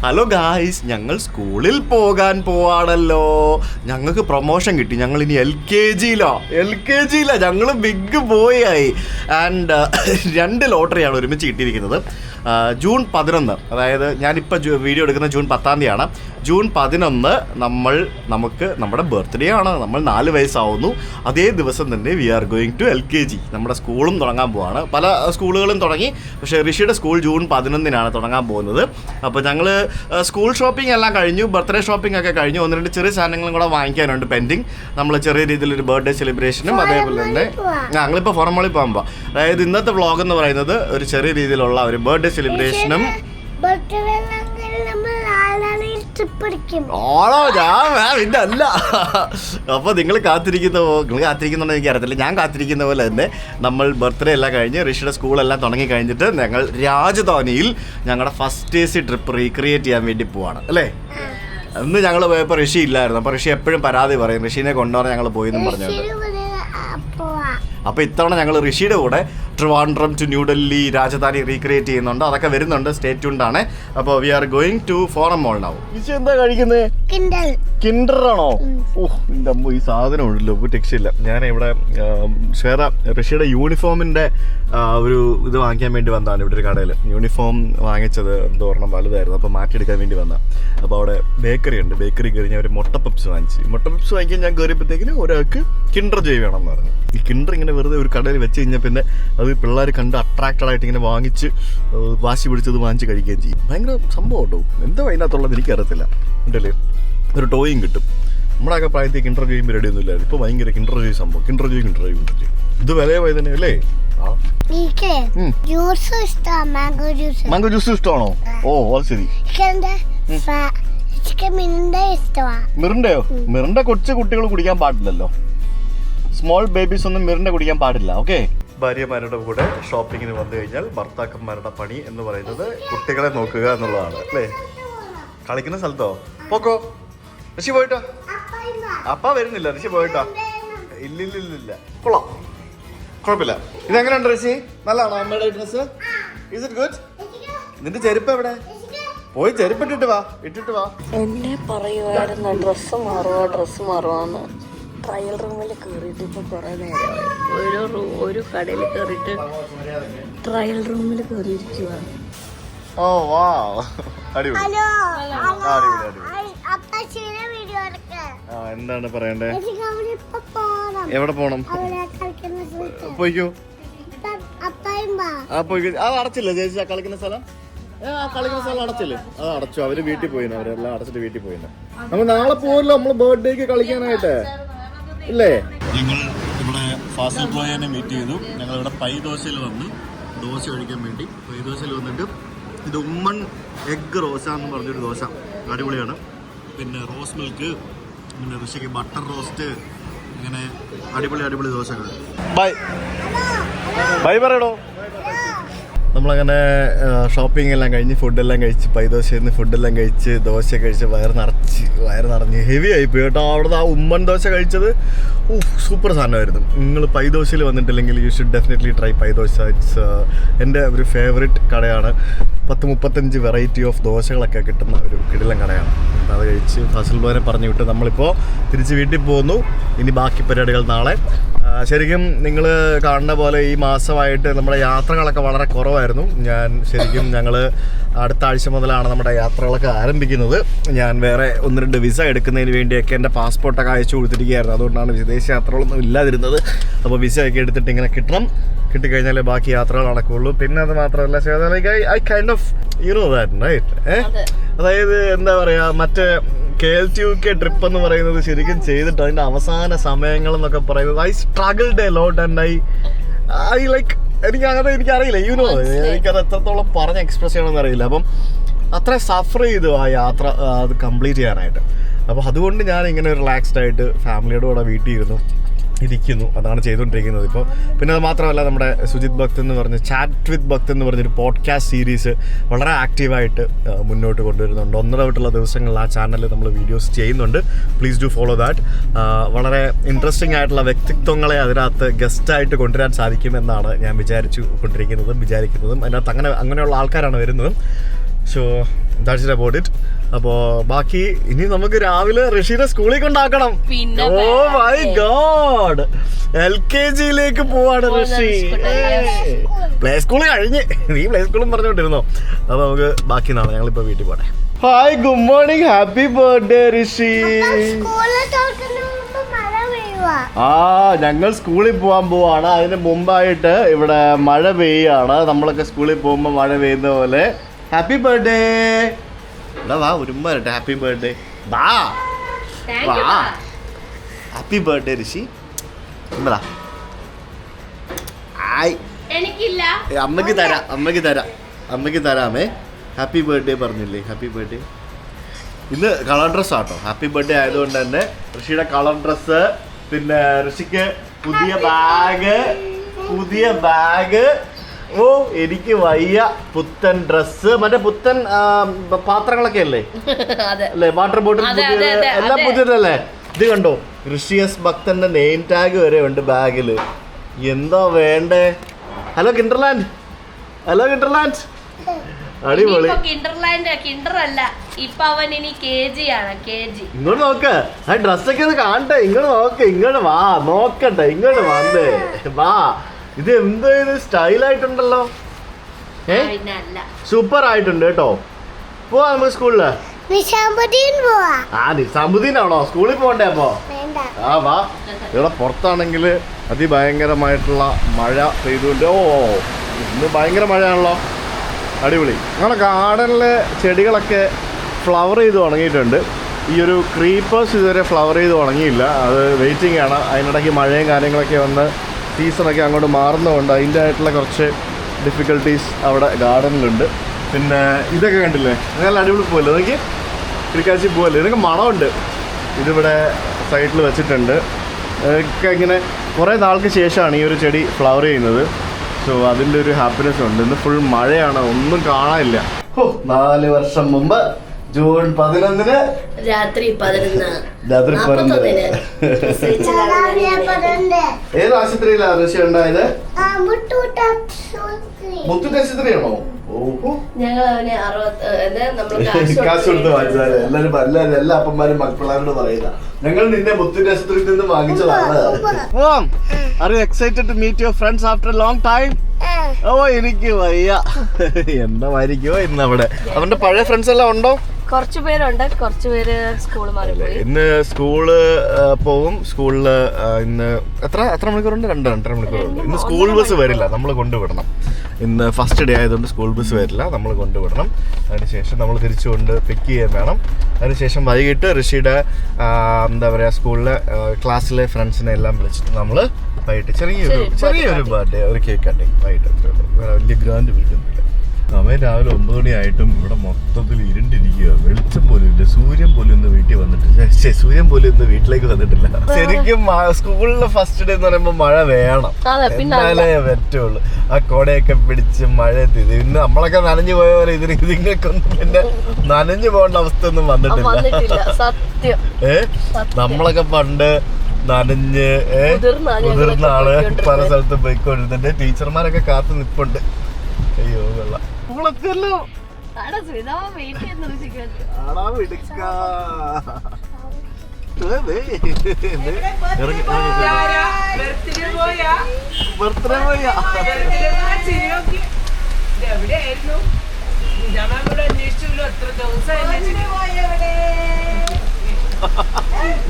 Hello guys, ഞങ്ങൾ സ്കൂളിൽ പോകാൻ പോവാണല്ലോ. ഞങ്ങൾക്ക് പ്രൊമോഷൻ കിട്ടി. ഞങ്ങൾ ഇനി എൽ കെ ജിയിലാ. ഞങ്ങൾ ബിഗ് ബോയ് ആയി. ആൻഡ് 2 ലോട്ടറിയാണ് ഒരുമിച്ച് കിട്ടിയിരിക്കുന്നത്. ജൂൺ 11, അതായത് ഞാനിപ്പോൾ വീഡിയോ എടുക്കുന്ന ജൂൺ 10-ാം തീയതിയാണ്. ജൂൺ 11 നമുക്ക് നമ്മുടെ ബർത്ത്ഡേ ആണ്. നമ്മൾ 4 വയസ്സാവുന്നു. അതേ ദിവസം തന്നെ we are going to LKG. നമ്മുടെ സ്കൂളും തുടങ്ങാൻ പോവാണ്. പല സ്കൂളുകളും തുടങ്ങി, പക്ഷേ ഋഷിയുടെ സ്കൂൾ ജൂൺ 11-നാണ് തുടങ്ങാൻ പോകുന്നത്. അപ്പോൾ ഞങ്ങൾ സ്കൂൾ ഷോപ്പിംഗ് എല്ലാം കഴിഞ്ഞു, ബർത്ത്ഡേ ഷോപ്പിംഗ് ഒക്കെ കഴിഞ്ഞു. 1-2 ചെറിയ സാധനങ്ങളും കൂടെ വാങ്ങിക്കാനുണ്ട് പെൻഡിങ്. നമ്മൾ ചെറിയ രീതിയിലൊരു ബർത്ത്ഡേ സെലിബ്രേഷനും അതേപോലെ തന്നെ ഞങ്ങളിപ്പോൾ ഫോറമോളിൽ പോകുമ്പോൾ, അതായത് ഇന്നത്തെ വ്ളോഗ് എന്ന് പറയുന്നത് ഒരു ചെറിയ രീതിയിലുള്ള ഒരു ബർത്ത്ഡേ സെലിബ്രേഷനും. പിന്നെ അല്ല, അപ്പോൾ നിങ്ങൾ കാത്തിരിക്കുന്നുണ്ടോ എനിക്ക് അറിയത്തില്ല. ഞാൻ കാത്തിരിക്കുന്ന പോലെ തന്നെ നമ്മൾ ബർത്ത്ഡേ എല്ലാം കഴിഞ്ഞ് ഋഷിയുടെ സ്കൂളെല്ലാം തുടങ്ങി കഴിഞ്ഞിട്ട് ഞങ്ങൾ രാജധാനിയിൽ ഞങ്ങളുടെ ഫസ്റ്റ് AC ട്രിപ്പ് റീക്രിയേറ്റ് ചെയ്യാൻ വേണ്ടി പോവാണ് അല്ലേ. അന്ന് ഞങ്ങൾ പോയപ്പോൾ ഋഷി ഇല്ലായിരുന്നു. അപ്പോൾ ഋഷി എപ്പോഴും പരാതി പറയും, ഋഷിനെ കൊണ്ടുപോകാൻ ഞങ്ങൾ പോയെന്നും പറഞ്ഞുകൊണ്ട്. അപ്പോൾ ഇത്തവണ ഞങ്ങൾ ഋഷിയുടെ കൂടെ ട്രിവാൻഡ്രം ടു ന്യൂഡൽഹി രാജധാനി റീക്രിയേറ്റ് ചെയ്യുന്നുണ്ട്. അതൊക്കെ വരുന്നുണ്ട്, സ്റ്റേ ട്യൂൺഡ്. അപ്പോൾ we are going to Forum Mall now. എന്താ കഴിക്കുന്നത്? കിൻഡറാണോ? ഓഹ്, എൻ്റെ അമ്മ, ഈ സാധനം ഉണ്ടല്ലോ, ഒരു രക്ഷയില്ല. ഞാൻ ഇവിടെ ഋഷിയുടെ യൂണിഫോമിൻ്റെ ഒരു ഇത് വാങ്ങിക്കാൻ വേണ്ടി വന്നതാണ്. ഇവിടെ ഒരു കടയിൽ യൂണിഫോം വാങ്ങിച്ചത് എന്തോ ഒരെണ്ണം വലുതായിരുന്നു, അപ്പോൾ മാറ്റിയെടുക്കാൻ വേണ്ടി വന്നതാണ്. അപ്പോൾ അവിടെ ബേക്കറി ഉണ്ട്. ബേക്കറി കയറി ഞാൻ ഒരു മുട്ട പപ്സ് വാങ്ങിക്കാൻ ഞാൻ കയറിയപ്പോഴത്തേക്കിന് ഒരാൾക്ക് കിൻഡർ ജോയ് വേണമെന്ന് പറഞ്ഞു. ഈ കിൻഡർ ഇങ്ങനെ വെറുതെ ഒരു കടയിൽ വെച്ച് കഴിഞ്ഞാൽ പിന്നെ അത് പിള്ളേർ കണ്ട് അട്രാക്റ്റഡ് ആയിട്ട് ഇങ്ങനെ വാങ്ങിച്ച് വാശി പിടിച്ചത് വാങ്ങിച്ച് കഴിക്കുകയും ചെയ്യും. ഭയങ്കര സംഭവം കേട്ടോ. എന്താ അതിനകത്തുള്ളത് എനിക്കറിയത്തില്ല. ഉണ്ടല്ലേ, ഒരു ടോയും കിട്ടും. നമ്മളൊക്കെ പ്രായത്തിൽ കിൻഡർ ജോയും റെഡി ഒന്നും ഇല്ലായിരുന്നു. ഇപ്പോൾ ഭയങ്കര കിൻഡർ ജോയ് സംഭവം. കിൻഡർ ജോയ് ഇത് വിലയെ പോയി തന്നെ അല്ലേ. മാംഗോ ജ്യൂസ് ഇഷ്ടമാണോ? ഓ, അത് ശരി. മിറിണ്ടയോ? മിറിണ്ട കൊച്ചു കുട്ടികൾ കുടിക്കാൻ പാടില്ലല്ലോ. സ്മോൾ ബേബീസ് ഒന്നും മിറിണ്ട കുടിക്കാൻ പാടില്ല. ഓക്കെ. ഭാര്യമാരുടെ കൂടെ ഷോപ്പിങ്ങിന് വന്നു കഴിഞ്ഞാൽ ഭർത്താക്കന്മാരുടെ പണി എന്ന് പറയുന്നത് കുട്ടികളെ നോക്കുക എന്നുള്ളതാണ് അല്ലേ. കളിക്കുന്ന സ്ഥലത്തോ പോക്കോ. ഋഷി പോയിട്ടോ? അപ്പ വരുന്നില്ല. ഋഷി പോയിട്ടോ? ഇല്ലില്ല. കൊള്ളാം, കുഴപ്പമില്ല. ഇതെങ്ങനെയുണ്ട് ഋഷി? നല്ലതാണോ അമ്മയുടെ ഡ്രസ്സ്? Is it good? നിന്റെ ചെരുപ്പ് എവിടെ? പോയി ചെരുപ്പ് ഇട്ടിട്ട് വാ. എന്നെ പറയുമായിരുന്നു ഡ്രസ്സ് മാറുവാന്ന്. ട്രയൽ റൂമിൽ കയറിയിട്ട് ഇപ്പോൾ കുറേ നേരമായി. ഒരു കടയിൽ കയറിയിട്ട് ട്രയൽ റൂമിൽ കയറിയിരിക്കുവാണ്. ഓ വാ, അടിപൊളി. എന്താണ് പറയണ്ടേ? എവിടെ പോണം? പോയിക്കോ. അത് അടച്ചില്ലേ ചേച്ചി? ആ കളിക്കുന്ന സ്ഥലം അടച്ചില്ലേ? അത് അടച്ചു. അവര് വീട്ടിൽ പോയിന്. അവരെല്ലാം അടച്ചിട്ട് വീട്ടിൽ പോയിന്. നമ്മൾ നാളെ പോവല്ലോ, നമ്മള് ബർത്ത്ഡേക്ക് കളിക്കാനായിട്ട് ഇല്ലേ. ഞങ്ങൾ ഇവിടെ ഫാസിൽ ബ്രോയെ മീറ്റ് ചെയ്തു. ഞങ്ങൾ ഇവിടെ പൈ ദോശയിൽ വന്ന് ദോശ കഴിക്കാൻ വേണ്ടി. പൈ ദോശയിൽ വന്നിട്ട് ഇത് ഉമ്മൺ എഗ് റോസ എന്ന് പറഞ്ഞൊരു ദോശ, അടിപൊളിയാണ്. പിന്നെ റോസ് മിൽക്ക്, പിന്നെ ഋഷിക്ക് ബട്ടർ റോസ്റ്റ്, ഇങ്ങനെ അടിപൊളി ദോശകൾ. ബൈ പറയടോ. നമ്മളങ്ങനെ ഷോപ്പിംഗ് എല്ലാം കഴിഞ്ഞ് ഫുഡെല്ലാം കഴിച്ച് പൈദോശയിൽ നിന്ന് ഫുഡെല്ലാം കഴിച്ച് ദോശ കഴിച്ച് വയറ് നിറഞ്ഞ് ഹെവി ആയിപ്പോയി കേട്ടോ. അവിടുന്ന് ആ ഉമ്മൻ ദോശ കഴിച്ചത് സൂപ്പർ സാധനമായിരുന്നു. നിങ്ങൾ പൈദോശയിൽ വന്നിട്ടില്ലെങ്കിൽ you should definitely try പൈദോശ. It's എൻ്റെ ഒരു ഫേവറേറ്റ് കടയാണ്. 10-35 വെറൈറ്റി ഓഫ് ദോശകളൊക്കെ കിട്ടുന്ന ഒരു കിടിലൻ കടയാണ്. അത് കഴിച്ച് ഫസൽ ബ്രോനെ പറഞ്ഞു വിട്ട് നമ്മളിപ്പോൾ തിരിച്ച് വീട്ടിൽ പോകുന്നു. ഇനി ബാക്കി പരിപാടികൾ നാളെ. ശരിക്കും നിങ്ങൾ കാണുന്ന പോലെ ഈ മാസമായിട്ട് നമ്മുടെ യാത്രകളൊക്കെ വളരെ കുറവായിരുന്നു. ഞങ്ങൾ അടുത്ത ആഴ്ച മുതലാണ് നമ്മുടെ യാത്രകളൊക്കെ ആരംഭിക്കുന്നത്. ഞാൻ വേറെ 1-2 വിസ എടുക്കുന്നതിന് വേണ്ടിയൊക്കെ എൻ്റെ പാസ്പോർട്ടൊക്കെ അയച്ചു കൊടുത്തിരിക്കുകയായിരുന്നു. അതുകൊണ്ടാണ് വിദേശ യാത്രകളൊന്നും ഇല്ലാതിരുന്നത്. അപ്പോൾ വിസയൊക്കെ എടുത്തിട്ട് ഇങ്ങനെ കിട്ടിക്കഴിഞ്ഞാൽ ബാക്കി യാത്രകൾ നടക്കുകയുള്ളൂ. പിന്നെ അത് മാത്രമല്ല, I kind of you know that right. അതായത് എന്താ പറയുക, മറ്റേ KLTUK ട്രിപ്പ് എന്ന് പറയുന്നത് ശരിക്കും ചെയ്തിട്ട് അതിൻ്റെ അവസാന സമയങ്ങൾ എന്നൊക്കെ പറയുന്നത് I struggled a lot and I like എനിക്കറിയില്ല, യുനോ, എനിക്കത് എത്രത്തോളം പറഞ്ഞ് എക്സ്പ്രസ് ചെയ്യണമെന്ന് അറിയില്ല. അപ്പം അത്ര സഫർ ചെയ്തു ആ യാത്ര അത് കംപ്ലീറ്റ് ചെയ്യാനായിട്ട്. അപ്പോൾ അതുകൊണ്ട് ഞാൻ ഇങ്ങനെ റിലാക്സ്ഡ് ആയിട്ട് ഫാമിലിയുടെ കൂടെ വീട്ടിൽ ഇരിക്കുന്നു. അതാണ് ചെയ്തുകൊണ്ടിരിക്കുന്നത് ഇപ്പോൾ. പിന്നെ അത് മാത്രമല്ല, നമ്മുടെ സുജിത് ഭക്ത് എന്ന് പറഞ്ഞ ചാറ്റ് വിത്ത് ഭക്ത് എന്ന് പറഞ്ഞൊരു പോഡ്കാസ്റ്റ് സീരീസ് വളരെ ആക്റ്റീവായിട്ട് മുന്നോട്ട് കൊണ്ടുവരുന്നുണ്ട്. 1.5 ദിവസങ്ങളിൽ ആ ചാനലിൽ നമ്മൾ വീഡിയോസ് ചെയ്യുന്നുണ്ട്. Please do follow that. വളരെ ഇൻട്രസ്റ്റിംഗ് ആയിട്ടുള്ള വ്യക്തിത്വങ്ങളെ അതിനകത്ത് ഗസ്റ്റായിട്ട് കൊണ്ടുവരാൻ സാധിക്കുമെന്നാണ് ഞാൻ വിചാരിക്കുന്നതും അതിനകത്ത് അങ്ങനെയുള്ള ആൾക്കാരാണ് വരുന്നതും. So that's it about it. അപ്പോൾ ബാക്കി ഇനി നമുക്ക് രാവിലെ ഋഷിനെ സ്കൂളിൽ കൊണ്ടാക്കണം. ഓ മൈ ഗോഡ്, LKG പോവാണ് ഋഷി. പ്ലേ സ്കൂൾ കഴിഞ്ഞ്, നീ പ്ലേ സ്കൂളും പറഞ്ഞോണ്ടിരുന്നോ? അപ്പൊ നമുക്ക് ബാക്കി നാളെ ഞങ്ങളിപ്പോ വീട്ടിൽ പോട്ടെ. Hi, good morning, happy birthday Rishi. ഞങ്ങൾ സ്കൂളിൽ പോകാൻ പോവാണ്. അതിന് മുമ്പായിട്ട് ഇവിടെ മഴ പെയ്യാണ്. നമ്മളൊക്കെ സ്കൂളിൽ പോകുമ്പോൾ മഴ പെയ്യുന്ന പോലെ. Happy birthday. വാ ഒരുമ്മ വരട്ടെ. Happy birthday. വാ വാ, ഹാപ്പി ബർത്ത്ഡേ ഋഷി. അമ്മക്ക് തരാം, അമ്മക്ക് തരാമേ. ഹാപ്പി ബർത്ത്ഡേ പറഞ്ഞില്ലേ? Happy birthday. ഇന്ന് കളർ ഡ്രസ് ആട്ടോ. ഹാപ്പി ബർത്ത്ഡേ ആയതുകൊണ്ട് തന്നെ ഋഷിയുടെ കളർ ഡ്രസ്സ്, പിന്നെ ഋഷിക്ക് പുതിയ ബാഗ്. ഓ എനിക്ക് വയ്യ. പുത്തൻ ഡ്രസ്സ്, മറ്റേ പുത്തൻ പാത്രങ്ങളൊക്കെ അല്ലേ? അല്ലേ, വാട്ടർ ബോട്ടിൽ എല്ലാം പുതിയതല്ലേ? ഇത് കണ്ടോ, ഋഷിയസ് ഭക്തന്റെ നെയിം ടാഗ് വരെ ഉണ്ട് ബാഗില്. എന്താ വേണ്ടേ? Hello Kinderland, hello Kinderland. അടിപൊളി. ഇങ്ങോട്ട് നോക്ക്, ആ ഡ്രസ്സൊക്കെ ഒന്ന് കാണട്ടെ. ഇങ്ങോട്ട് നോക്ക്, ഇങ്ങോട്ട് വാ, നോക്കട്ടെ, ഇങ്ങോട്ട് വന്നേ വാ. ഇത് എന്ത് സ്റ്റൈലായിട്ടുണ്ടല്ലോ. സൂപ്പർ ആയിട്ടുണ്ട് കേട്ടോ. പോവാ നമുക്ക് സ്കൂളില്. നിസാമുദ്ദീനാണോ സ്കൂളിൽ പോകണ്ടേ? അപ്പോ ആ വാ. ഇവിടെ പുറത്താണെങ്കിൽ അതിഭയങ്കരമായിട്ടുള്ള മഴ പെയ്തുകൊണ്ട്. ഓ ഇന്ന് ഭയങ്കര മഴയാണല്ലോ. അടിപൊളി. നമ്മുടെ ഗാർഡനിലെ ചെടികളൊക്കെ ഫ്ലവർ ചെയ്ത് തുടങ്ങിയിട്ടുണ്ട്. ഈ ഒരു ക്രീപ്പേഴ്സ് ഇതുവരെ ഫ്ലവർ ചെയ്ത് തുടങ്ങിയില്ല. അത് വെയിറ്റിംഗ് ആണ്. അതിനിടയ്ക്ക് മഴയും കാര്യങ്ങളൊക്കെ വന്ന് സീസണൊക്കെ അങ്ങോട്ട് മാറുന്നതുകൊണ്ട് അതിൻ്റെ ആയിട്ടുള്ള കുറച്ച് ഡിഫിക്കൽട്ടീസ് അവിടെ ഗാർഡനിലുണ്ട്. പിന്നെ ഇതൊക്കെ കണ്ടില്ലേ, നല്ല അടിപൊളി പോകല്ലേ, എനിക്ക് കിളിക്കാച്ചി പോകല്ലേ. ഇതൊക്കെ മണമുണ്ട്. ഇതിവിടെ സൈഡിൽ വെച്ചിട്ടുണ്ട്. ഇതൊക്കെ ഇങ്ങനെ കുറേ നാൾക്ക് ശേഷമാണ് ഈ ഒരു ചെടി ഫ്ലവർ ചെയ്യുന്നത്. സോ അതിൻ്റെ ഒരു ഹാപ്പിനെസ് ഉണ്ട്. ഇന്ന് ഫുൾ മഴയാണ്, ഒന്നും കാണാനില്ല. 4 വർഷം മുമ്പ് ജൂൺ 11 രാത്രി 11. ഏത് ആശുപത്രിയിലാണ് ഋഷി ഉണ്ടായത്? മുത്തൂറ്റ് ആശുപത്രിയാണോ? കാശ് കൊടുത്ത് വാങ്ങിച്ചത്. എല്ലാരും എല്ലാ അപ്പന്മാരും മക്കളാരോട് പറയുക, ഞങ്ങൾ നിന്നെ മുത്തൂറ്റ് ആശുപത്രിയിൽ നിന്ന് വാങ്ങിച്ചതാണ്. Are you excited to meet your friends after a long time? ഓ എനിക്ക് വയ്യ. എന്താ വരിക്കോ ഇന്ന് അവിടെ. അവന്റെ പഴയ ഫ്രണ്ട്സ് എല്ലാം ഉണ്ടോ? കുറച്ച് പേരുണ്ട്, കുറച്ച് പേര് സ്കൂൾ മാറിപ്പോയി. ഇന്ന് സ്കൂള് പോവും. സ്കൂളില് ഇന്ന് എത്ര മണിക്കൂറുണ്ട്? 2.5 മണിക്കൂറുണ്ട്. ഇന്ന് സ്കൂൾ ബസ് വരില്ല, നമ്മൾ കൊണ്ടുവിടണം. ഇന്ന് ഫസ്റ്റ് ഡേ ആയതുകൊണ്ട് സ്കൂൾ ബസ് വരില്ല, നമ്മൾ കൊണ്ടുവിടണം. അതിനുശേഷം നമ്മൾ തിരിച്ചുകൊണ്ട് പിക്ക് ചെയ്യാൻ വേണം. അതിനുശേഷം വൈകിട്ട് ഋഷിയുടെ എന്താ പറയുക, സ്കൂളിലെ ക്ലാസ്സിലെ ഫ്രണ്ട്സിനെ എല്ലാം വിളിച്ചിട്ട് നമ്മൾ വൈകിട്ട് ചെറിയൊരു ബർത്ത്ഡേ, ഒരു കേക്ക് കട്ടിങ് വൈകിട്ട്. അത്രേ ഉള്ളൂ, വേറെ വലിയ ഗ്രാൻഡ് വീട്ടൊന്നുമില്ല. സമയം രാവിലെ 9 മണിയായിട്ടും ഇവിടെ മൊത്തത്തിൽ ഇരുണ്ടിരിക്കുക. വെളിച്ചം പോലും ഇല്ല. സൂര്യൻ പോലും ഇന്ന് വീട്ടിൽ വന്നിട്ടില്ല. സൂര്യൻ പോലും ഇന്ന് വീട്ടിലേക്ക് വന്നിട്ടില്ല. ശരിക്കും സ്കൂളിലെ ഫസ്റ്റ് ഡേ എന്ന് പറയുമ്പോൾ മഴ വേണം, എന്നാലേ പറ്റുള്ളൂ. ആ കോടയൊക്കെ പിടിച്ച് മഴ എത്തിയത്. ഇന്ന് നമ്മളൊക്കെ നനഞ്ഞു പോയ പോലെ ഇതിങ്ങൾക്കൊന്നും പിന്നെ നനഞ്ഞു പോകേണ്ട അവസ്ഥ ഒന്നും വന്നിട്ടില്ല. നമ്മളൊക്കെ പണ്ട് നനഞ്ഞ് മുതിർന്നാണ് പല സ്ഥലത്തും പോയിക്കൊണ്ടിരുന്നുണ്ട്. ടീച്ചർമാരൊക്കെ കാത്തു നിപ്പുണ്ട്. അയ്യോ വെള്ളം കുളത്തിയല്ലോ.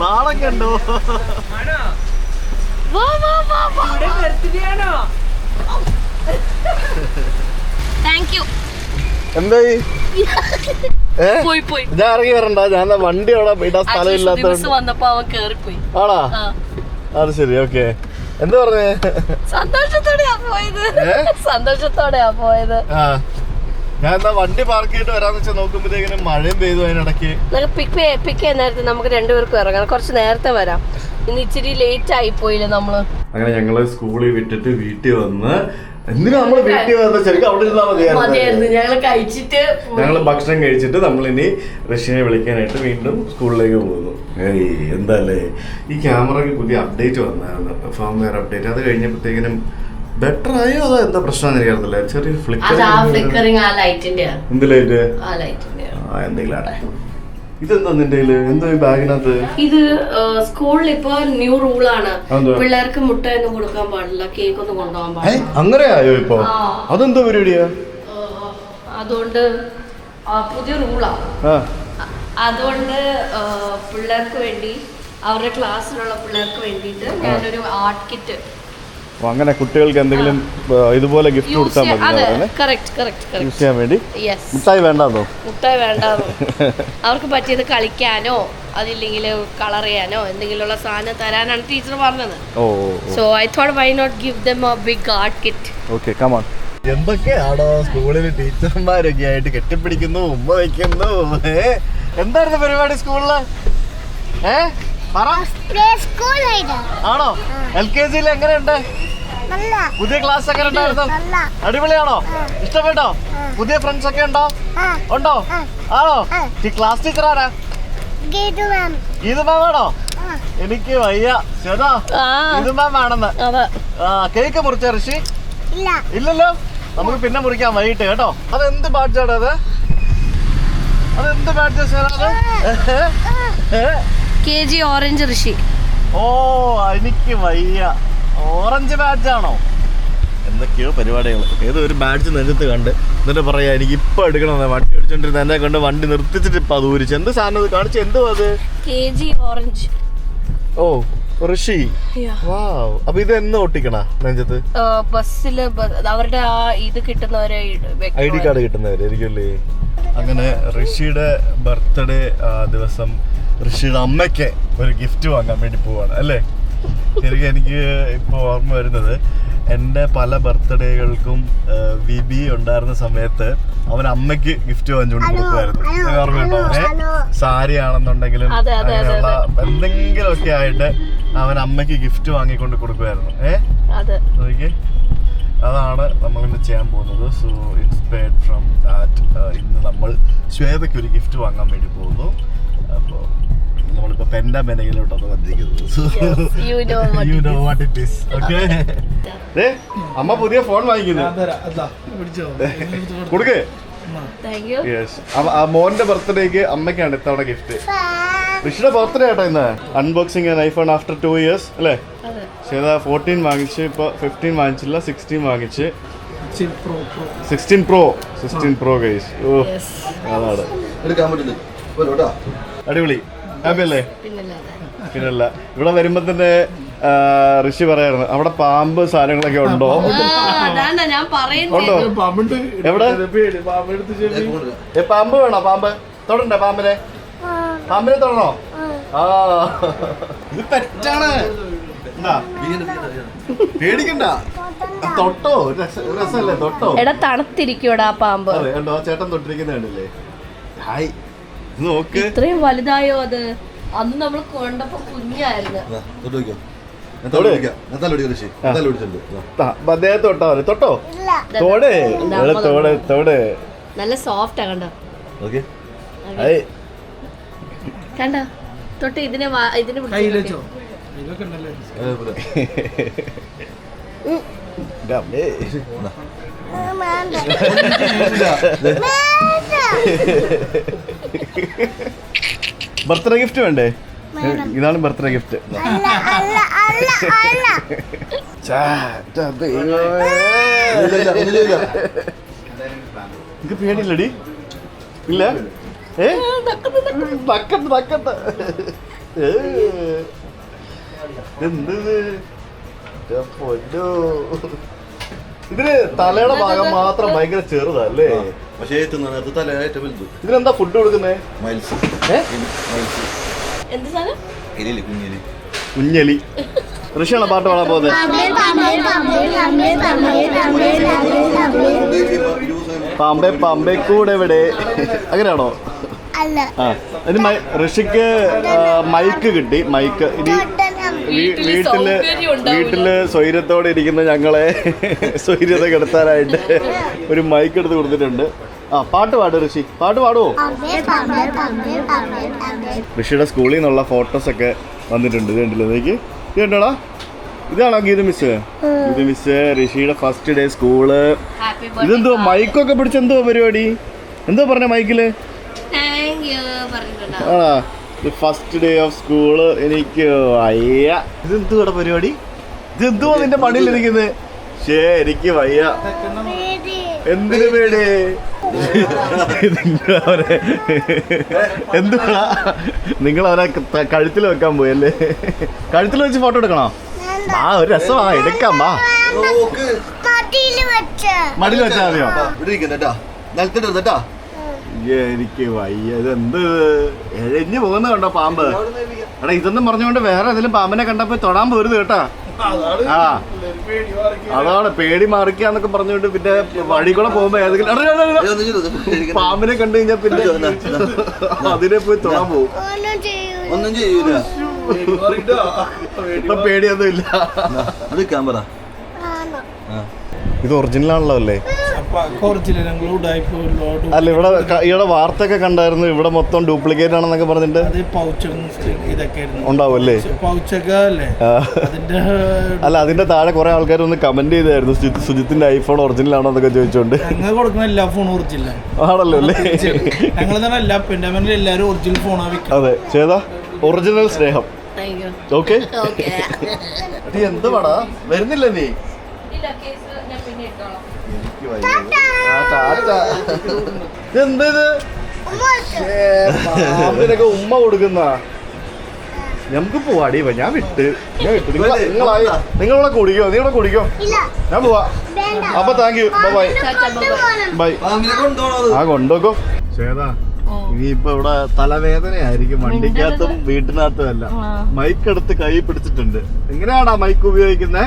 നാളെ കണ്ടോ? എന്തായി? ഞാൻ ഇറങ്ങി വരണ്ട, ഞാൻ വണ്ടി അവിടെ ഇടാൻ സ്ഥലമില്ലാത്ത. ആണാ? അത് ശരി, ഓക്കെ. എന്താ പറഞ്ഞേ? സന്തോഷത്തോടെയാ പോയത്. ഞാൻ എന്താ വണ്ടി പാർക്ക് ചെയ്തിട്ട് വരാന്ന് വെച്ചാൽ നോക്കുമ്പോഴത്തേക്കിനും മഴയും പെയ്തു. അതിനിടയ്ക്ക് പിക്ക് ചെയ്യാൻ നേരത്തെ നമുക്ക് രണ്ടുപേർക്കും ഇറങ്ങാം. കുറച്ച് നേരത്തെ വരാം. ഇന്ന് ഇച്ചിരി ലേറ്റ് ആയി പോയില്ലേ നമ്മള്. അങ്ങനെ ഞങ്ങള് സ്കൂളിൽ വിട്ടിട്ട് വീട്ടിൽ വന്ന്, എന്തിനാ നമ്മള് വീട്ടിൽ വന്ന ശരിക്കും അവിടെ ഇരുന്നാ മതിയായിരുന്നു. ഞങ്ങള് ഭക്ഷണം കഴിച്ചിട്ട് നമ്മളിനി ഋഷിനെ വിളിക്കാനായിട്ട് വീണ്ടും സ്കൂളിലേക്ക് പോകുന്നു. എന്താല്ലേ, ഈ ക്യാമറയ്ക്ക് പുതിയ അപ്ഡേറ്റ് വന്നായിരുന്നു, ഫേംവെയർ അപ്ഡേറ്റ്. അത് കഴിഞ്ഞപ്പോഴത്തേക്കിനും ബെറ്റർ ആയോ അതോ എന്താ പ്രശ്നം എനിക്കറിയത്തില്ല. ചെറിയ ഫ്ലിക്കറിംഗ്. എന്ത് ലൈറ്റ്? എന്തെങ്കിലും ആട്ടെ. ഇതെന്താ നിന്റെ എന്തോ ഈ ബാഗിനകത്ത്? ഇത് സ്കൂളിൽ ഇപ്പൊ ന്യൂ റൂളാണ്, പിള്ളേർക്ക് മുട്ടയൊന്നും കൊടുക്കാൻ പാടില്ല, കേക്ക് ഒന്നും കൊണ്ടുപോകാൻ പാടില്ല. അങ്ങനെ ആയോ ഇപ്പൊ? അതെന്തോ പരിപാടിയാ? അതുകൊണ്ട് പുതിയ റൂളാ. അതുകൊണ്ട് പിള്ളേർക്ക് വേണ്ടി, അവരുടെ ക്ലാസ്സിലുള്ള പിള്ളേർക്ക് വേണ്ടിയിട്ട് ഞാനൊരു ആർട്ട് കിറ്റ്. അങ്ങനെ കുട്ടികൾക്ക് എന്തെങ്കിലും ഇതുപോലെ ഗിഫ്റ്റ് കൊടുത്താൽ മതി യൂസ് ചെയ്യാൻ വേണ്ടി. മുട്ടായി വേണ്ടാന്നോ? മുട്ടായി വേണ്ടാന്നോ? അവർക്ക് പറ്റിയത് കളിക്കാനോ അതില്ലെങ്കിൽ കളർ ചെയ്യാനോ എന്തെങ്കിലുമുള്ള സാധനം തരാനാണ് ടീച്ചർ പറഞ്ഞത്. So I thought why not give them a big art kit. Okay, come on. എന്തൊക്കെയാണോ സ്കൂളിൽ ടീച്ചർമാരൊക്കെ ആയിട്ട് കെട്ടിപ്പിടിക്കുന്നു, ഉമ്മ വയ്ക്കുന്നു. എന്തായിരുന്നു പരിപാടി സ്കൂളില്? ആണോ? LKG എങ്ങനെയുണ്ട്? പുതിയ ക്ലാസ് എങ്ങനെ ഉണ്ടായിരുന്നു? അടിപൊളിയാണോ? ഇഷ്ടപ്പെട്ടോ? പുതിയ ഫ്രണ്ട്സ് ഒക്കെ ഉണ്ടോ? ആണോ? ക്ലാസ് ടീച്ചർ ആരാ? ഗീതു മാം ആണോ? എനിക്ക് വയ്യ. ശരി, ഗീതു മാം ആണെന്ന്. കേക്ക് മുറിച്ച ഋഷി? ഇല്ലല്ലോ. നമുക്ക് പിന്നെ മുറിക്കാം വൈകിട്ട് കേട്ടോ. അതെന്ത് ബാഡ്ജാണ് അത്? അതെന്ത് ബാഡ്ജാ? KG ഓറഞ്ച് ഋഷി. ഓ, എനിക്ക് വയ്യ. ഓറഞ്ച് ബാഡ്ജാണോ? എന്തൊക്കെയോ പരിപാടികൾ. ഏതോ ഒരു ബാഡ്ജ് നെഞ്ചത്ത് കണ്ട് എന്നിട്ട് പറയാ എനിക്ക് ഇപ്പൊ എടുക്കണം. വണ്ടി അടിച്ചോണ്ടിരുന്ന എന്നെ കൊണ്ട് വണ്ടി നിർത്തിച്ചിട്ട് ഇപ്പൊ അത് ഊരിച്ച്. എന്ത് സാധനം കാണിച്ചു? എന്തോ അത്? KG orange. ഓ, ഋഷി. വാവ്. അപ്പൊ ഇത് എന്ന് ഒട്ടിക്കണ നെഞ്ചത്ത്? ബസ്സില് അവരുടെ ആ ഇത് കിട്ടുന്നവരെ, ID കാർഡ് കിട്ടുന്നവരായിരിക്കുമല്ലേ? അങ്ങനെ ഋഷിയുടെ ബർത്ത്ഡേ ദിവസം ഋഷിയുടെ അമ്മയ്ക്ക് ഒരു ഗിഫ്റ്റ് വാങ്ങാൻ വേണ്ടി പോവാണ് അല്ലേ? ശരിക്കും എനിക്ക് ഇപ്പോൾ ഓർമ്മ വരുന്നത്, എൻ്റെ പല ബർത്ത്ഡേകൾക്കും വിബി ഉണ്ടായിരുന്ന സമയത്ത് അവൻ അമ്മയ്ക്ക് ഗിഫ്റ്റ് വാങ്ങിച്ചുകൊണ്ട് കൊടുക്കുമായിരുന്നു. ഓർമ്മയുണ്ടോ? സാരി ആണെന്നുണ്ടെങ്കിലും അങ്ങനെയുള്ള എന്തെങ്കിലുമൊക്കെ ആയിട്ട് അവൻ അമ്മയ്ക്ക് ഗിഫ്റ്റ് വാങ്ങിക്കൊണ്ട് കൊടുക്കുമായിരുന്നു. അതാണ് നമ്മളിന്ന് ചെയ്യാൻ പോകുന്നത്. സോ ഇൻസ്പയർഡ് ഫ്രം ദാറ്റ് ഇന്ന് നമ്മൾ ശ്വേതയ്ക്ക് ഒരു ഗിഫ്റ്റ് വാങ്ങാൻ വേണ്ടി പോകുന്നു. അപ്പോൾ നമ്മളിപ്പോ പെൻഡ മെനയിലോട്ടാണ് വന്നിരിക്കുന്നത്. You know what it is. Okay. അമ്മ പുതിയ ഫോൺ വാങ്ങിക്കുന്നു. കൊടുക്കേ. മോന്റെ ബർത്ത്ഡേക്ക് അമ്മയ്ക്കാണ് ഇത്തവണ ഗിഫ്റ്റ്. ഋഷിയുടെ ബർത്ത്ഡേ ആട്ടോ ഇന്ന്. Unboxing an iPhone after 2 years അല്ലേ? ശരി, 14 വാങ്ങിച്ച്, ഇപ്പൊ 15 വാങ്ങിച്ചില്ല, 16 വാങ്ങിച്ച്. 16 Pro ഗൈസ്. ഓ, അതാണ് അടിപൊളി. ഹാപ്പി അല്ലേ? പിന്നല്ല. ഇവിടെ വരുമ്പോ തന്നെ ഋഷി പറയായിരുന്നു അവിടെ പാമ്പ് സാധനങ്ങളൊക്കെ ഉണ്ടോ? ഉണ്ടോ? എവിടെ പാമ്പ് വേണോ? പാമ്പ് തൊടണ്ടേ? പാമ്പിനെ തൊടണോ? ഇത് പെറ്റാണ്. പേടിക്കണ്ട, തൊട്ടോ. രസല്ലേ? തൊട്ടോ. തണുത്തിരിക്കൂടാ പാമ്പ്. അതെ, കണ്ടോ ചേട്ടൻ തൊട്ടിരിക്കുന്നില്ലേ? ഹായ്, നോക്ക്. ഇത്രയും വലുതായോ അത്? അന്ന് നമ്മൾ കൊണ്ടപ്പോ കുഞ്ഞായിരുന്നു. തൊട്ടോ? തോടെ നല്ല സോഫ്റ്റാ. കണ്ടോ? കണ്ടോ? തൊട്ട് ഇതിനെ പിടിച്ചോ. ബർത്ത്ഡേ ഗിഫ്റ്റ് വേണ്ടേ? ഇതാണ് ബർത്ത്ഡേ ഗിഫ്റ്റ്. എനിക്ക് പേടിയില്ലടി. ഇല്ല. ഇതിന് തലയുടെ ഭാഗം മാത്രം ഭയങ്കര ചെറുതല്ലേ? പക്ഷേ ഇതിനെന്താ ഫുഡ് കൊടുക്കുന്നേ? കുഞ്ഞലി. ഋഷിയാണോ പാട്ട് പാടാൻ പോകുന്നത്? പാമ്പേ പാമ്പേ കൂടെ എവിടെ? അങ്ങനെയാണോ? ഇനി ഋഷിക്ക് മൈക്ക് കിട്ടി. മൈക്ക് ഇനി വീട്ടില് സ്വൈര്യത്തോടെ ഇരിക്കുന്ന ഞങ്ങളെ സ്വൈര്യത കെടുത്താനായിട്ട് ഒരു മൈക്ക് എടുത്ത് കൊടുത്തിട്ടുണ്ട്. പാട്ട് പാട് ഋഷി. പാട്ട് പാടുവോ? ഋഷിയുടെ സ്കൂളിൽ നിന്നുള്ള ഫോട്ടോസൊക്കെ വന്നിട്ടുണ്ട്. ഇത് കണ്ടില്ലേ? ഇത് കണ്ടോടാ? ഇതാണോ ഗീത മിസ്? ഗീത മിസ് ഋഷിയുടെ ഫസ്റ്റ് ഡേ സ്കൂള്. ഇതെന്തോ മൈക്കൊക്കെ പിടിച്ച് എന്തോ പരിപാടി? എന്തോ പറഞ്ഞ മൈക്കില്? First day of school. എനിക്ക് വയ്യ. ഇതെന്തുവാ പരിപാടി? ഇതെന്തുവാ നിന്റെ മണിയിലിരിക്കുന്നത്? ശേ, എനിക്ക് വയ്യ. എന്തിനു പേടി? എന്തുവാ നിങ്ങൾ അവരെ കഴുത്തിൽ വെക്കാൻ പോയല്ലേ? കഴുത്തിൽ വെച്ച് ഫോട്ടോ എടുക്കണോ? ആ, ഒരു രസമാ, എടുക്കാം. വാ, മടിയിൽ വെച്ചാൽ മതിയോ? എനിക്ക് വയ്യ. ഇതെന്ത് എഴഞ്ഞു പോകുന്ന കണ്ടോ പാമ്പ്? എടാ, ഇതൊന്നും പറഞ്ഞുകൊണ്ട് വേറെ ഏതെങ്കിലും പാമ്പിനെ കണ്ടപ്പോ തൊടാൻ പോരുത് കേട്ടാ. ആ, അതാണ് പേടി മാറിക്കാന്നൊക്കെ പറഞ്ഞുകൊണ്ട് പിന്നെ വഴി കൂടെ പോകുമ്പോ ഏതെങ്കിലും പാമ്പിനെ കണ്ടു കഴിഞ്ഞാ പിന്നെ അതിനെ പോയി തൊടാൻ പോകും. ഒന്നും ചെയ്യൂല. ഇപ്പൊ പേടിയൊന്നും ഇല്ല. അത് ക്യാമറ ഇത് ഒറിജിനൽ ആണല്ലോ അല്ലേ? അല്ല, ഇവിടെ വാർത്തയൊക്കെ കണ്ടായിരുന്നു, ഇവിടെ മൊത്തം ഡ്യൂപ്ലിക്കേറ്റ് ആണെന്നൊക്കെ പറഞ്ഞിട്ട് ഉണ്ടാവും അല്ലേ? അല്ല, അതിന്റെ താഴെ കുറെ ആൾക്കാർ ഒന്ന് കമന്റ് ചെയ്തായിരുന്നു, സുജിത്തിന്റെ ഐഫോൺ ഒറിജിനൽ ആണോ എന്നൊക്കെ ചോദിച്ചോണ്ട്. ആണല്ലോ അല്ലേ? അതെ, ചേതാ ഒറിജിനൽ സ്നേഹം. ഓക്കെ, എന്ത് പടാ വരുന്നില്ല നീ? എന്തത് പാമ്പിനൊക്കെ ഉമ്മ കൊടുക്കുന്ന? നമുക്ക് പോവാടി. ഞാൻ വിട്ട് നിങ്ങളിവിടെ കുടിക്കോ? നീ ഇവിടെ കുടിക്കോ? ഞാൻ പോവാ. അപ്പൊ താങ്ക് യു, ബൈ ബൈ. ആ, കൊണ്ടുപോക്കോ. ചേതാ, ഇനിയിപ്പൊ ഇവിടെ തലവേദനയായിരിക്കും, വണ്ടിക്കകത്തും വീട്ടിനകത്തും അല്ല. മൈക്ക് എടുത്ത് കൈ പിടിച്ചിട്ടുണ്ട്. എങ്ങനെയാണാ മൈക്ക് ഉപയോഗിക്കുന്നേ?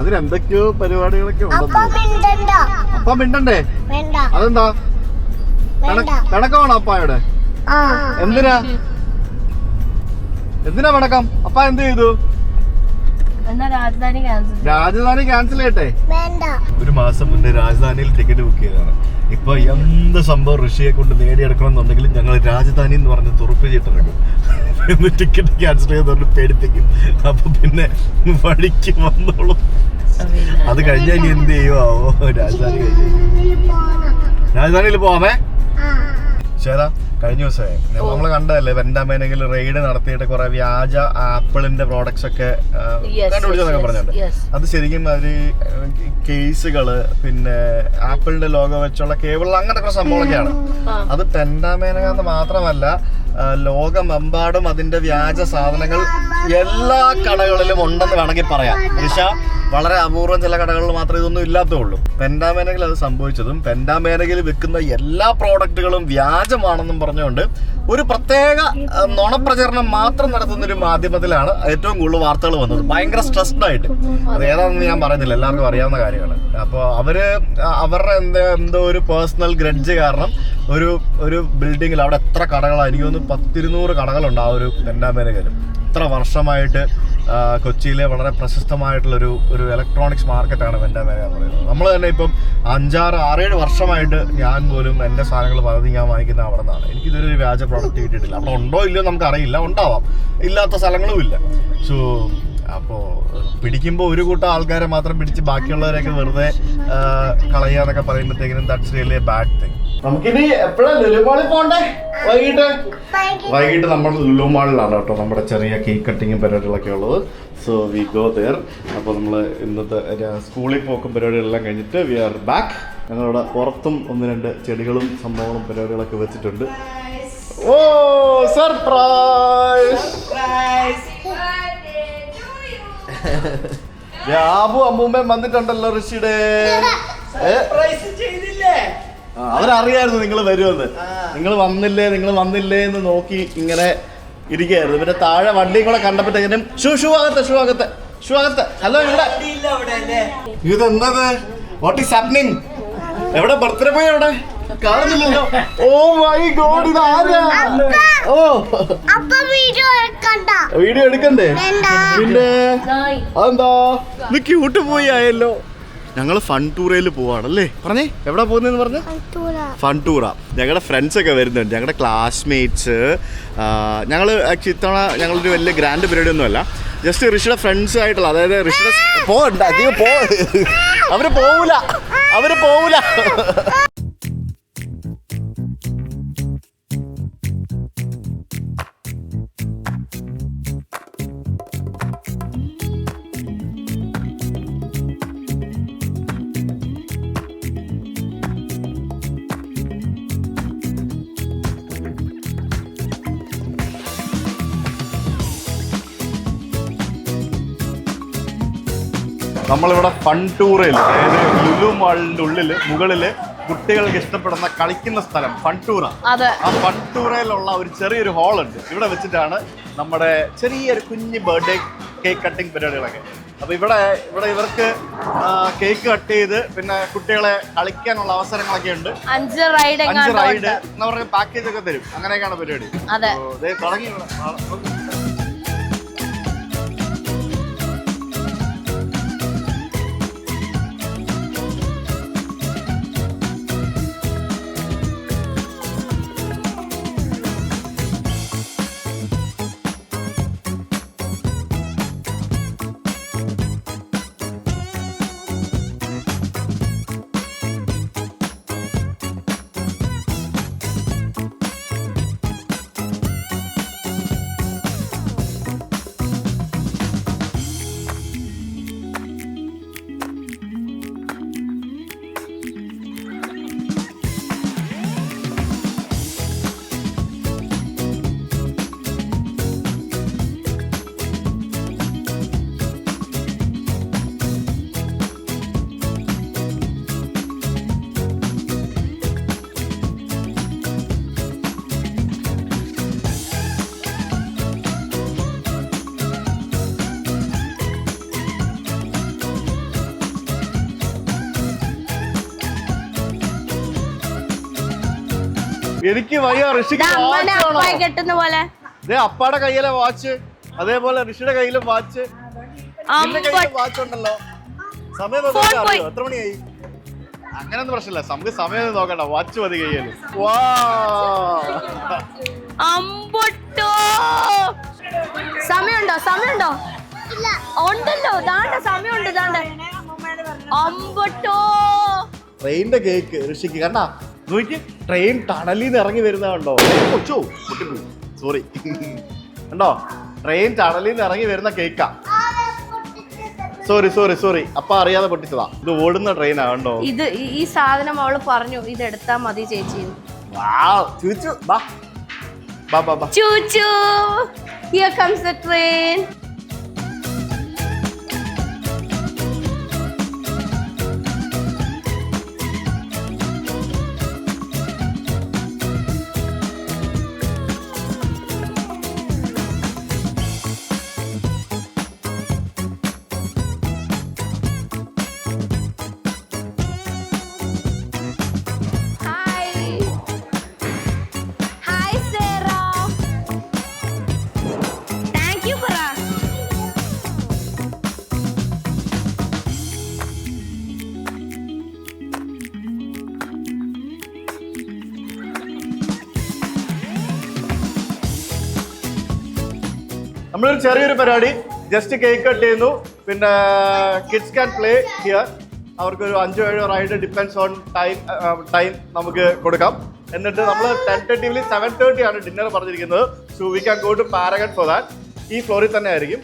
അതിനെന്തൊക്കെയോ പരിപാടികളൊക്കെ ഉണ്ടെന്ന്. അപ്പ മിണ്ടണ്ടേ? അതെന്താ? പിണക്കമാണോ അപ്പായുടെ? എന്തിനാ പിണക്കം? അപ്പ എന്ത് ചെയ്തു? രാജധാനി ക്യാൻസൽ ചെയ്യട്ടെ? ഒരു മാസം മുന്നേ രാജധാനിയിൽ ടിക്കറ്റ് ബുക്ക് ചെയ്തതാണ്. ഇപ്പൊ എന്ത് സംഭവം ഋഷിയെ കൊണ്ട് നേടിയെടുക്കണം എന്നുണ്ടെങ്കിലും ഞങ്ങൾ രാജധാനി എന്ന് പറഞ്ഞ് തുറപ്പിച്ചിട്ടിറങ്ങും. എന്ന് ടിക്കറ്റ് ക്യാൻസൽ ചെയ്തോണ്ട് പേടിപ്പിക്കും. അപ്പൊ പിന്നെ വഴിക്ക് വന്നോളും. അത് കഴിഞ്ഞാൽ ഇനി എന്ത് ചെയ്യുമോ? രാജധാനി രാജധാനിയിൽ പോവാമേ. ശരാ, കഴിഞ്ഞ ദിവസമേ നമ്മള് കണ്ടതല്ലേ വെൻഡാമേനെങ്കിൽ റെയ്ഡ് നടത്തിയിട്ട് കുറെ വ്യാജ ആപ്പിളിന്റെ പ്രോഡക്ട്സ് ഒക്കെ കണ്ടുപിടിച്ചെന്നൊക്കെ പറഞ്ഞിട്ടുണ്ട്. അത് ശരിക്കും അവര് കേസുകള്, പിന്നെ ആപ്പിളിന്റെ ലോഗോ വെച്ചുള്ള കേബിൾ, അങ്ങനത്തെ കുറെ സംഭവങ്ങളൊക്കെയാണ്. അത് പെൻഡാമേനകന്ന് മാത്രമല്ല, ലോകമെമ്പാടും അതിന്റെ വ്യാജ സാധനങ്ങൾ എല്ലാ കടകളിലും ഉണ്ടെന്ന് വേണമെങ്കിൽ പറയാം. ഋഷ, വളരെ അപൂർവം ചില കടകളിൽ മാത്രമേ ഇതൊന്നും ഇല്ലാത്തുള്ളൂ. പെൻഡാമേനകിൽ അത് സംഭവിച്ചതും പെൻഡാമേനകിൽ വിൽക്കുന്ന എല്ലാ പ്രോഡക്റ്റുകളും വ്യാജമാണെന്നും പറഞ്ഞുകൊണ്ട് ഒരു പ്രത്യേക നുണപ്രചരണം മാത്രം നടത്തുന്ന ഒരു മാധ്യമത്തിലാണ് ഏറ്റവും കൂടുതൽ വാർത്തകൾ വന്നത്. ഭയങ്കര സ്ട്രെസ്ഡ് ആയിട്ട്. അത് ഏതാണെന്ന് ഞാൻ പറയുന്നില്ല, എല്ലാവർക്കും അറിയാവുന്ന കാര്യമാണ്. അപ്പോൾ അവരുടെ എന്തോ ഒരു പേഴ്സണൽ ഗ്രഡ്ജ് കാരണം ഒരു ബിൽഡിങ്ങിൽ അവിടെ എത്ര കടകളാണ്, എനിക്ക് തോന്നുന്നു 100-200 കടകളുണ്ട് ആ ഒരു പെൻഡാമേനകിലും. ഇത്ര വർഷമായിട്ട് കൊച്ചിയിലെ വളരെ പ്രശസ്തമായിട്ടുള്ള ഒരു ഇലക്ട്രോണിക്സ് മാർക്കറ്റാണ് പെൻഡാമേന എന്ന് പറയുന്നത്. നമ്മൾ തന്നെ ഇപ്പം 5-6-7 വർഷമായിട്ട് ഞാൻ പോലും എൻ്റെ സാധനങ്ങൾ പലതും ഞാൻ വാങ്ങിക്കുന്ന അവിടെ നിന്നാണ്. എനിക്കിതൊരു വ്യാജ പ്രോഡക്റ്റ് കിട്ടിയിട്ടില്ല. അവിടെ ഉണ്ടോ ഇല്ലയോ നമുക്ക് അറിയില്ല, ഉണ്ടാവാം, ഇല്ലാത്ത സ്ഥലങ്ങളും ഇല്ല. സോ അപ്പോൾ പിടിക്കുമ്പോൾ ഒരു കൂട്ടം ആൾക്കാരെ മാത്രം പിടിച്ച് ബാക്കിയുള്ളവരെയൊക്കെ വെറുതെ കളയാന്നൊക്കെ പറയുമ്പോഴത്തേക്കിനും that's really a bad thing. നമുക്കിനി എപ്പോഴാണ് ലുലുമാളിൽ പോകണ്ടേ? വൈകിട്ട് നമ്മൾ ലുലുമാളിലാണ് കേട്ടോ നമ്മുടെ ചെറിയ കേക്ക് കട്ടിങ്ങും പരിപാടികളൊക്കെ ഉള്ളത്. So we go there. അപ്പോൾ നമ്മൾ ഇന്നത്തെ സ്കൂളിൽ പോക്കും പരിപാടികളെല്ലാം കഴിഞ്ഞിട്ട് വി ആർ ബാക്ക്. ഞങ്ങളുടെ പുറത്തും 1-2 ചെടികളും സംഭവങ്ങളും പരിപാടികളൊക്കെ വെച്ചിട്ടുണ്ട്. ഓ, സർപ്രൈസ്! ആബു അമ്മൂമ്മയും വന്നിട്ടുണ്ടല്ലോ ഋഷിയുടെ. അവരറിയായിരുന്നു നിങ്ങൾ വരുമെന്ന്. നിങ്ങൾ വന്നില്ലേ എന്ന് നോക്കി ഇങ്ങനെ ഇരിക്കുകയായിരുന്നു. പിന്നെ താഴെ വണ്ടിയും കൂടെ കണ്ടപ്പോഴത്തേക്കും ഷൂ അകത്ത്. ഹലോ, ഇവിടെ ഇതെന്നത്? What is happening? എവിടെ ബർത്ത്ഡേ പോയി? എവിടെ കാണുന്നില്ലല്ലോ. ഓ മൈ ഗോഡ്, ഇത് ആരാ? ഓ, വീഡിയോ എടുക്കണ്ടേ? പിന്നെ അതെന്താ ഇത് ക്യൂട്ട് പോയി ആയല്ലോ. ഞങ്ങൾ ഫൺ ടൂറയിൽ പോവാണല്ലേ. പറഞ്ഞേ, എവിടെ പോകുന്നതെന്ന് പറഞ്ഞ? ഫൺ ടൂറാ. ഞങ്ങളുടെ ഫ്രണ്ട്സ് ഒക്കെ വരുന്നുണ്ട്, ഞങ്ങളുടെ ക്ലാസ്മേറ്റ്സ്. ഞങ്ങൾ ആക്ച്വലി ഇത്തവണ ഞങ്ങളൊരു വലിയ ഗ്രാൻഡ് പരിപാടി ഒന്നുമല്ല, ജസ്റ്റ് ഋഷിയുടെ ഫ്രണ്ട്സ് ആയിട്ടുള്ള, അതായത് ഋഷിയുടെ അവര് പോവൂല. നമ്മളിവിടെ ഫൺ ടൂറിൽ, അതായത് ലുലു മാളിന്റെ ഉള്ളില് മുകളില് കുട്ടികൾക്ക് ഇഷ്ടപ്പെടുന്ന കളിക്കുന്ന സ്ഥലം ഫൺ ടൂറ. ആ ഫൺ ടൂറയിലുള്ള ഒരു ചെറിയൊരു ഹാൾ ഉണ്ട്. ഇവിടെ വെച്ചിട്ടാണ് നമ്മുടെ ചെറിയൊരു കുഞ്ഞ് ബർത്ത്ഡേ കേക്ക് കട്ടിങ് പരിപാടികളൊക്കെ. അപ്പൊ ഇവിടെ ഇവർക്ക് കേക്ക് കട്ട് ചെയ്ത് പിന്നെ കുട്ടികളെ കളിക്കാനുള്ള അവസരങ്ങളൊക്കെ ഉണ്ട്. 5 റൈഡ് എന്ന് പറഞ്ഞ പാക്കേജ് ഒക്കെ തരും. അങ്ങനെയൊക്കെയാണ് പരിപാടി. തുടങ്ങി. എനിക്ക് വയ്യ. ഋഷിക്ക് കെട്ടുന്ന പോലെ അപ്പാടെ കയ്യിലെ വാച്ച്, അതേപോലെ ഋഷിയുടെ കയ്യിലും വാച്ച്, വാച്ച് ഉണ്ടല്ലോ. സമയം അറിയോ എത്ര മണിയായി? അങ്ങനൊന്നും പ്രശ്നമില്ല, നമുക്ക് സമയം നോക്കണ്ട, വാച്ച് മതി കയ്യില്. സമയമുണ്ടോ ഉണ്ടല്ലോ, ദാണ്ട സമയമുണ്ട്. ട്രെയിനിന്റെ കേക്ക് ഋഷിക്ക് കണ്ടാ നോക്കി. ട്രെയിൻ ടണലിൽ നിന്ന് ഇറങ്ങി വരുന്നതുണ്ടോ? സോറി കണ്ടോ, ട്രെയിൻ ടണലിൽ നിന്ന് ഇറങ്ങി വരുന്ന കേക്കാ. സോറി അപ്പ അറിയാതെ പൊട്ടിച്ചതാ. ഇത് ഓടുന്ന ട്രെയിനാ കണ്ടോ. ഇത് ഈ സാധനം അവള് പറഞ്ഞു ഇത് എടുത്താ മതി ചേച്ചി. ചൂച്ചു, here comes the train. നമ്മളൊരു ചെറിയൊരു പരിപാടി, ജസ്റ്റ് കേക്ക് കട്ട് ചെയ്യുന്നു. പിന്നെ കിഡ്സ് ക്യാൻ പ്ലേ ഹിയർ. അവർക്കൊരു 5-7 റൈഡ് ഡിപ്പെൻഡ്സ് ഓൺ ടൈം നമുക്ക് കൊടുക്കാം. എന്നിട്ട് നമ്മൾ 10:30 7:30 ആണ് ഡിന്നർ പറഞ്ഞിരിക്കുന്നത്. So we can go to Paragon for that. ഈ ഫ്ലോറിൽ തന്നെ ആയിരിക്കും.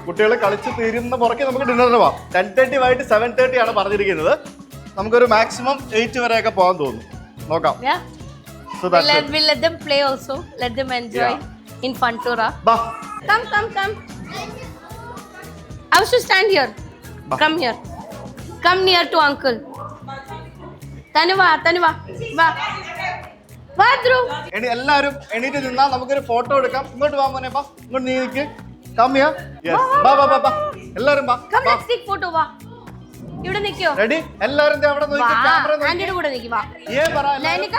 കുട്ടികൾ കളിച്ച് തീരുന്ന പുറകെ നമുക്ക് ഡിന്നറിന് പോകാം. 10:30 വൈകിട്ട് 7:30 ആണ് പറഞ്ഞിരിക്കുന്നത്. നമുക്കൊരു മാക്സിമം 8 വരെയൊക്കെ പോകാൻ തോന്നുന്നു. നോക്കാം. So that's it. We'll let them play also. Let them enjoy in Funtura. Come. I was to stand here. Come here. Come near to uncle. Tanuva. Va Dhruv. എല്ലാവരും എണീറ്റ് നിന്നാ നമുക്കൊരു ഫോട്ടോ എടുക്കാം. ഇങ്ങോട്ട് വാ മോനെ, ഇങ്ങോട്ട് നീ നിൽക്ക്. Come here. Yes. വാ. എല്ലാവരും വാ. Come let's take photo. വാ. ഇവിടെ നിൽക്കോ? റെഡി? എല്ലാവരും അവിടെ നോക്കി ക്യാമറ നോക്കി. ആന്റിയുടെ കൂടെ നിൽക്ക്. വാ. പറ. ലൈനിക.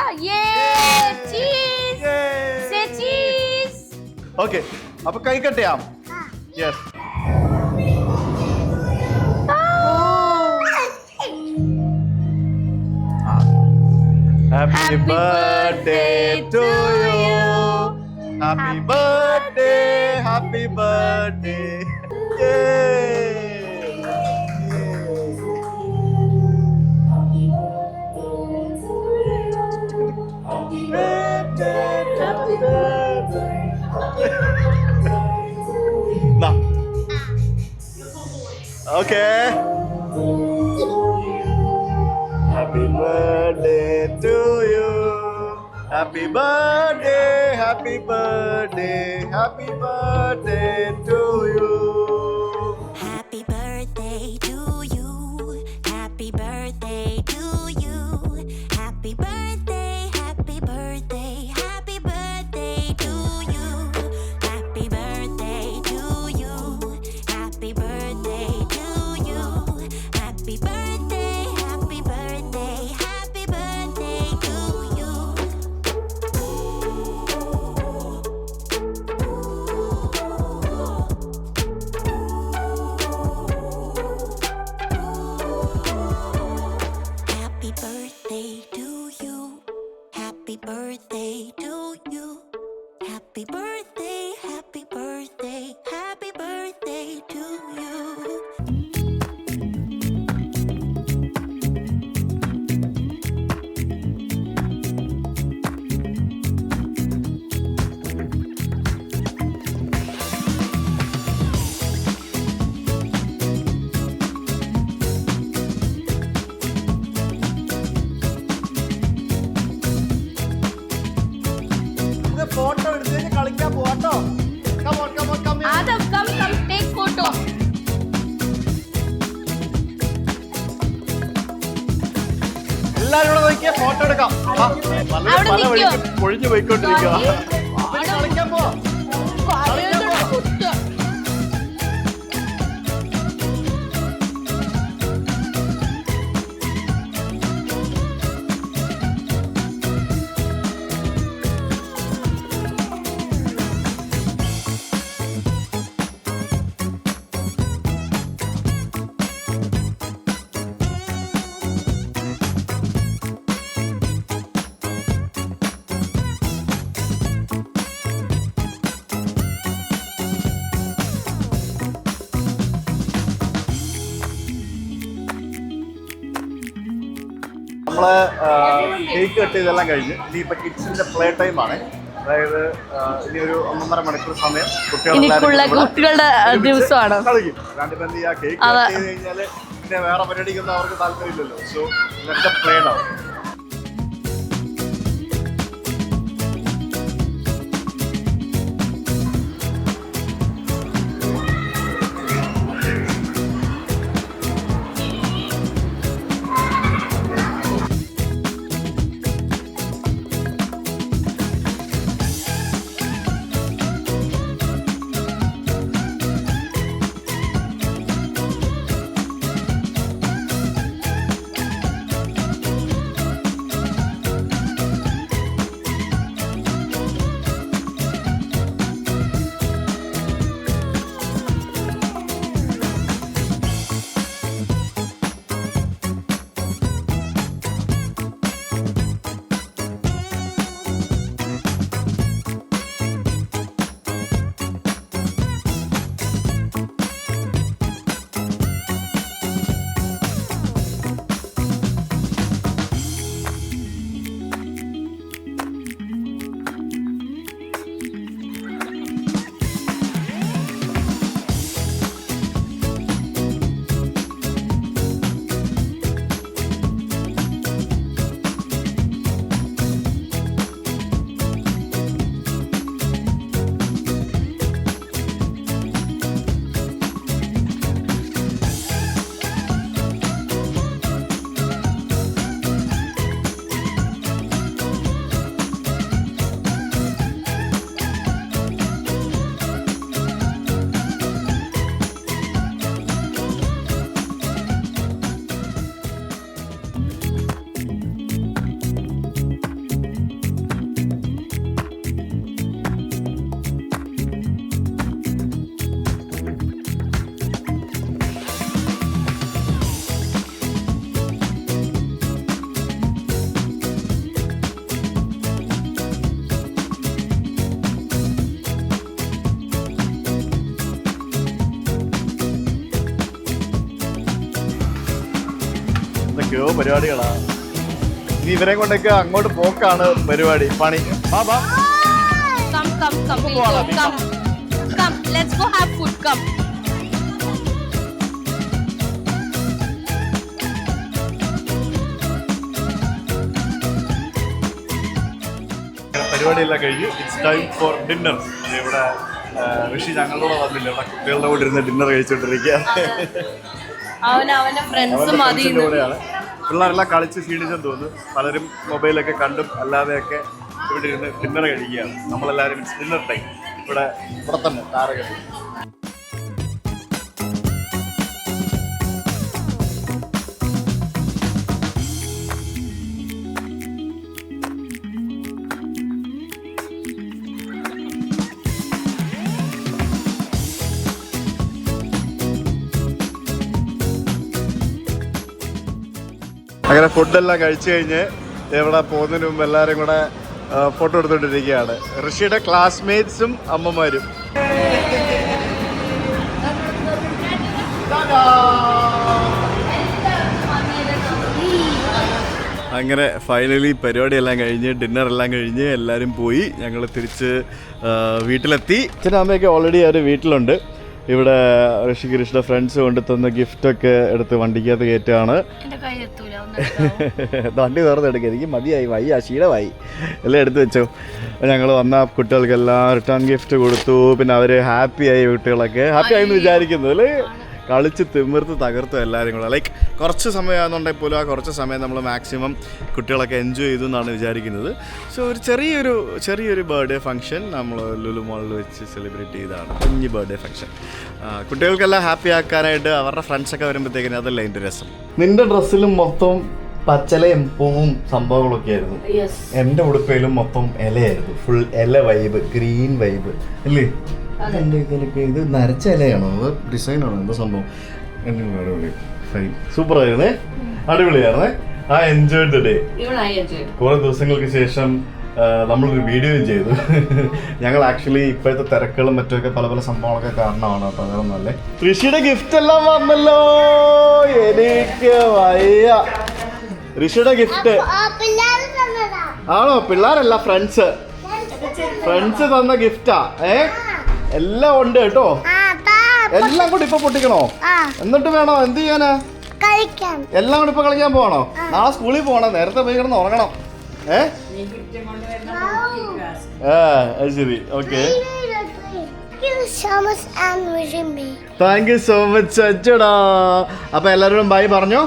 ചീസ്. Say cheese. ഓക്കേ. അപ്പോൾ കൈ കട്ട് ചെയ്യാം. Yes. Happy birthday to you. Happy birthday. Yay. Nah. Okay. Happy birthday to you. Happy birthday to you. Happy birthday Happy birthday, happy birthday, happy birthday to you. Photo എടുത്ത് കളിക്കാൻ പോവാട്ടോ. Adam, come, take photo. എല്ലാരും കൂടെ നോക്കിയാ photo എടുക്കാം. പല വഴിക്ക് പൊഴിഞ്ഞു പോയിക്കൊണ്ടിരിക്കുക. കളിക്കാൻ പോവാ. നമ്മള് കേക്ക് കട്ട് ചെയ്തെല്ലാം കഴിഞ്ഞ് ഇനി ഇപ്പൊ കിഡ്സിന്റെ പ്ലേ ടൈം ആണ്. അതായത് ഇനി ഒരു 1.5 മണിക്കൂർ സമയം കുട്ടികളുടെ ദിവസമാണ്. കളിക്കും. അല്ലാണ്ട് ഇപ്പൊ എന്ത് ചെയ്യാ, കേക്ക് കട്ട് ചെയ്ത് കഴിഞ്ഞാല് പിന്നെ വേറെ പരിപാടിക്കൊന്നും അവർക്ക് താല്പര്യമില്ലല്ലോ. സോ ഇതൊക്കെ പ്ലേ ആവും. എന്തൊക്കെയോ പരിപാടികളാ. ഇനി ഇവരെ കൊണ്ടൊക്കെ അങ്ങോട്ട് പോക്കാണ് പരിപാടി, പണി. Come, let's go have food. Come. പരിപാടിയെല്ലാം കഴിഞ്ഞു. It's time for dinner. ഇവിടെ ഋഷി ഞങ്ങളുടെ വന്നില്ല, ഇവിടെ കുട്ടികളുടെ കൂടെ ഇരുന്ന് ഡിന്നർ കഴിച്ചുകൊണ്ടിരിക്കുക. കൂടെയാണ്. പിള്ളേരെല്ലാം കളിച്ച് ക്ഷീണിച്ചെന്ന് തോന്നുന്നു. പലരും മൊബൈലൊക്കെ കണ്ടും അല്ലാതെയൊക്കെ ഇവിടെ ഇരുന്ന് ഡിന്നർ കഴിക്കുകയാണ്. നമ്മളെല്ലാവരും ഡിന്നർ ടൈം ഇവിടെ തന്നെ താരകത്തിൽ. അങ്ങനെ ഫുഡെല്ലാം കഴിച്ചു കഴിഞ്ഞ് ഇവിടെ പോകുന്നതിന് മുമ്പ് എല്ലാവരും കൂടെ ഫോട്ടോ എടുത്തോണ്ടിരിക്കുകയാണ്. ഋഷിയുടെ ക്ലാസ്മേറ്റ്സും അമ്മമാരും. അങ്ങനെ ഫൈനലി പരിപാടിയെല്ലാം കഴിഞ്ഞ് ഡിന്നറെല്ലാം കഴിഞ്ഞ് എല്ലാവരും പോയി. ഞങ്ങൾ തിരിച്ച് വീട്ടിലെത്തി. അച്ഛനും അമ്മയൊക്കെ ഓൾറെഡി അവർ വീട്ടിലുണ്ട്. ഇവിടെ ഋഷിക്ക് ഋഷിയുടെ ഫ്രണ്ട്സ് കൊണ്ട് തന്ന ഗിഫ്റ്റൊക്കെ എടുത്ത് വണ്ടിക്കകത്ത് കയറ്റുകയാണ്. വണ്ടി തുറന്നെടുക്കുക, എനിക്ക് മതിയായി, വയ്യ, ക്ഷീണമായി, എല്ലാം എടുത്ത് വെച്ചോ. ഞങ്ങൾ വന്ന കുട്ടികൾക്കെല്ലാം റിട്ടേൺ ഗിഫ്റ്റ് കൊടുത്തു. പിന്നെ അവർ ഹാപ്പിയായി, കുട്ടികളൊക്കെ ഹാപ്പി ആയി എന്ന് വിചാരിക്കുന്നു അല്ലേ. കളിച്ച് തിമിർത്ത് തകർത്തു എല്ലാവരും കൂടെ. ലൈക്ക് കുറച്ച് സമയമാണെന്നുണ്ടെങ്കിൽ പോലും ആ കുറച്ച് സമയം നമ്മൾ മാക്സിമം കുട്ടികളൊക്കെ എൻജോയ് ചെയ്തു എന്നാണ് വിചാരിക്കുന്നത്. സോ ഒരു ചെറിയൊരു ബർത്ത്ഡേ ഫംഗ്ഷൻ നമ്മൾ ലുലു മോളിൽ വെച്ച് സെലിബ്രേറ്റ് ചെയ്തതാണ്. കുഞ്ഞ് ബർത്ത്ഡേ ഫംഗ്ഷൻ. കുട്ടികൾക്കെല്ലാം ഹാപ്പി ആക്കാനായിട്ട് അവരുടെ ഫ്രണ്ട്സൊക്കെ വരുമ്പോഴത്തേക്കിനും അതല്ല എൻ്റെ രസം. നിൻ്റെ ഡ്രസ്സിലും മൊത്തം പച്ചലയും പൂവും സംഭവങ്ങളൊക്കെ ആയിരുന്നു. എൻ്റെ ഉടുപ്പയിലും മൊത്തം ഇലയായിരുന്നു. ഫുൾ ഇല വൈബ്, ഗ്രീൻ വൈബ് അല്ലേ. ഇത് നരച്ച ഇലയാണോ അത് ഡിസൈനാണോ എന്താ സംഭവം? അടിപൊളി, ഫൈൻ, സൂപ്പർ ആയിരുന്നേ, അടിപൊളിയായിരുന്നേ. ആ എൻജോയ് ദ ഡേ. കുറെ ദിവസങ്ങൾക്ക് ശേഷം നമ്മളൊരു വീഡിയോയും ചെയ്തു. ഞങ്ങൾ ആക്ച്വലി ഇപ്പോഴത്തെ തിരക്കുകളും മറ്റൊക്കെ പല പല സംഭവങ്ങളൊക്കെ കാരണമാണ് കേട്ടോ, വേറെ ഒന്നല്ലേ. ഋഷിയുടെ ഗിഫ്റ്റ് എല്ലാം വന്നല്ലോ, എനിക്ക് വയ്യ. ഋഷിയുടെ ഗിഫ്റ്റ് ആണോ? പിള്ളേരല്ല, ഫ്രണ്ട്സ് തന്ന ഗിഫ്റ്റാ. എല്ലാം ഉണ്ട് കേട്ടോ. എല്ലാം കൂടി ഇപ്പൊ പൊട്ടിക്കണോ? എന്നിട്ട് വേണോ എന്ത് ചെയ്യാനാ? എല്ലാം കൂടി ഇപ്പൊ കളിക്കാൻ പോകണോ? നാളെ സ്കൂളിൽ പോകണം, നേരത്തെ പോയി കിടന്ന് ഉറങ്ങണം. അത് ശരി, okay. Thank you so much അച്ചടാ. അപ്പൊ എല്ലാവരോടും ബൈ പറഞ്ഞോ.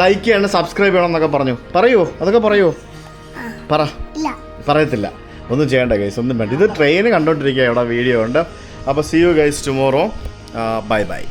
ലൈക്ക് ചെയ്യണം, സബ്സ്ക്രൈബ് ചെയ്യണം എന്നൊക്കെ പറയൂ. അതൊക്കെ പറയൂ. പറയത്തില്ല, ഒന്നും ചെയ്യണ്ട ഗൈസ്, ഒന്നും വേണ്ട. ഇത് ട്രെയിൻ കണ്ടോണ്ടിരിക്കുക, ഇവിടെ വീഡിയോ ഉണ്ട്. അപ്പോൾ see you guys tomorrow. Bye by.